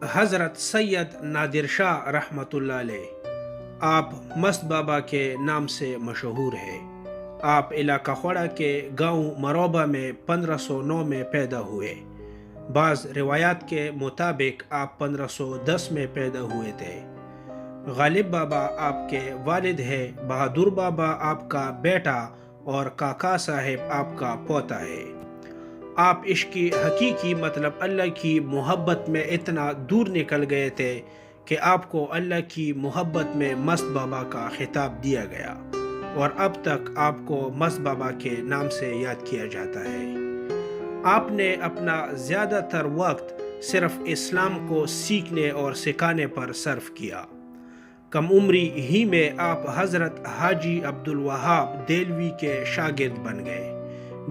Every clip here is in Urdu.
حضرت سید نادر شاہ رحمۃ اللہ علیہ، آپ مست بابا کے نام سے مشہور ہے۔ آپ علاقہ خوڑا کے گاؤں مروبہ میں 1509 میں پیدا ہوئے۔ بعض روایات کے مطابق آپ 1510 میں پیدا ہوئے تھے۔ غالب بابا آپ کے والد ہے، بہادر بابا آپ کا بیٹا اور کاکا صاحب آپ کا پوتا ہے۔ آپ عشق کی حقیقی مطلب اللہ کی محبت میں اتنا دور نکل گئے تھے کہ آپ کو اللہ کی محبت میں مست بابا کا خطاب دیا گیا، اور اب تک آپ کو مست بابا کے نام سے یاد کیا جاتا ہے۔ آپ نے اپنا زیادہ تر وقت صرف اسلام کو سیکھنے اور سکھانے پر صرف کیا۔ کم عمری ہی میں آپ حضرت حاجی عبدالوہاب دہلوی کے شاگرد بن گئے،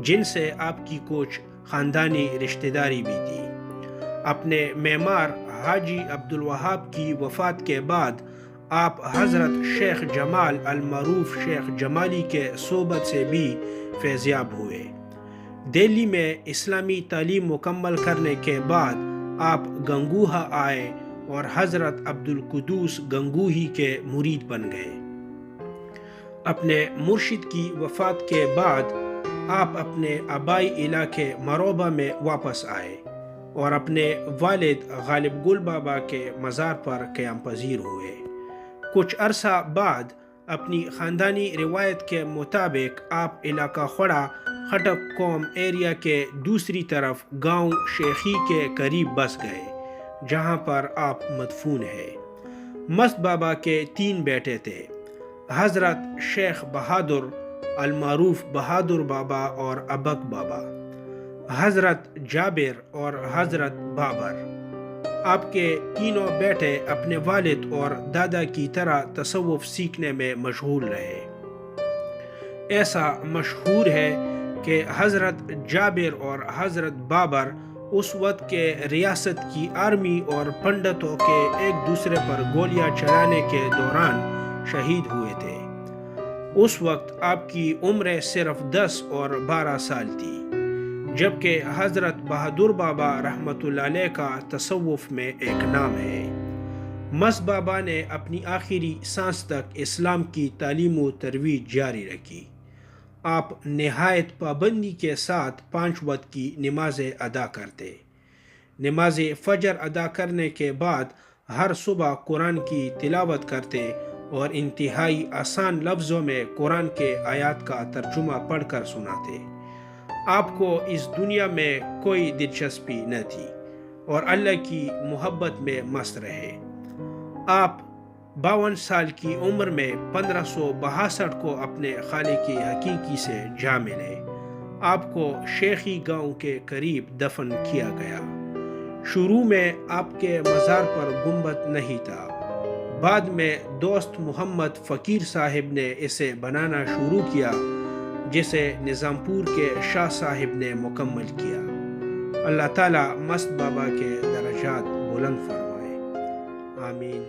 جن سے آپ کی کچھ خاندانی رشتہ داری بھی تھی۔ اپنے معمار حاجی عبدالوہاب کی وفات کے بعد آپ حضرت شیخ جمال المعروف شیخ جمالی کے صحبت سے بھی فیضیاب ہوئے۔ دہلی میں اسلامی تعلیم مکمل کرنے کے بعد آپ گنگوہا آئے اور حضرت عبدالقدوس گنگوہی کے مرید بن گئے۔ اپنے مرشد کی وفات کے بعد آپ اپنے آبائی علاقے مروبہ میں واپس آئے اور اپنے والد غالب گل بابا کے مزار پر قیام پذیر ہوئے۔ کچھ عرصہ بعد اپنی خاندانی روایت کے مطابق آپ علاقہ خوڑا خٹک قوم ایریا کے دوسری طرف گاؤں شیخی کے قریب بس گئے، جہاں پر آپ مدفون ہیں۔ مست بابا کے 3 بیٹے تھے، حضرت شیخ بہادر المعروف بہادر بابا اور ابک بابا، حضرت جابر اور حضرت بابر۔ آپ کے تینوں بیٹے اپنے والد اور دادا کی طرح تصوف سیکھنے میں مشغول رہے۔ ایسا مشہور ہے کہ حضرت جابر اور حضرت بابر اس وقت کے ریاست کی آرمی اور پنڈتوں کے ایک دوسرے پر گولیاں چلانے کے دوران شہید ہوئے تھے۔ اس وقت آپ کی عمر صرف 10 اور 12 سال تھی، جبکہ حضرت بہادر بابا رحمۃ اللہ علیہ کا تصوف میں ایک نام ہے۔ مست بابا نے اپنی آخری سانس تک اسلام کی تعلیم و ترویج جاری رکھی۔ آپ نہایت پابندی کے ساتھ 5 وقت کی نمازیں ادا کرتے۔ نماز فجر ادا کرنے کے بعد ہر صبح قرآن کی تلاوت کرتے اور انتہائی آسان لفظوں میں قرآن کے آیات کا ترجمہ پڑھ کر سناتے۔ آپ کو اس دنیا میں کوئی دلچسپی نہ تھی اور اللہ کی محبت میں مست رہے۔ آپ 52 سال کی عمر میں 1562 کو اپنے خالق حقیقی سے جا ملے۔ آپ کو شیخی گاؤں کے قریب دفن کیا گیا۔ شروع میں آپ کے مزار پر گنبد نہیں تھا، بعد میں دوست محمد فقیر صاحب نے اسے بنانا شروع کیا، جسے نظام پور کے شاہ صاحب نے مکمل کیا۔ اللہ تعالیٰ مست بابا کے درجات بلند فرمائے، آمین۔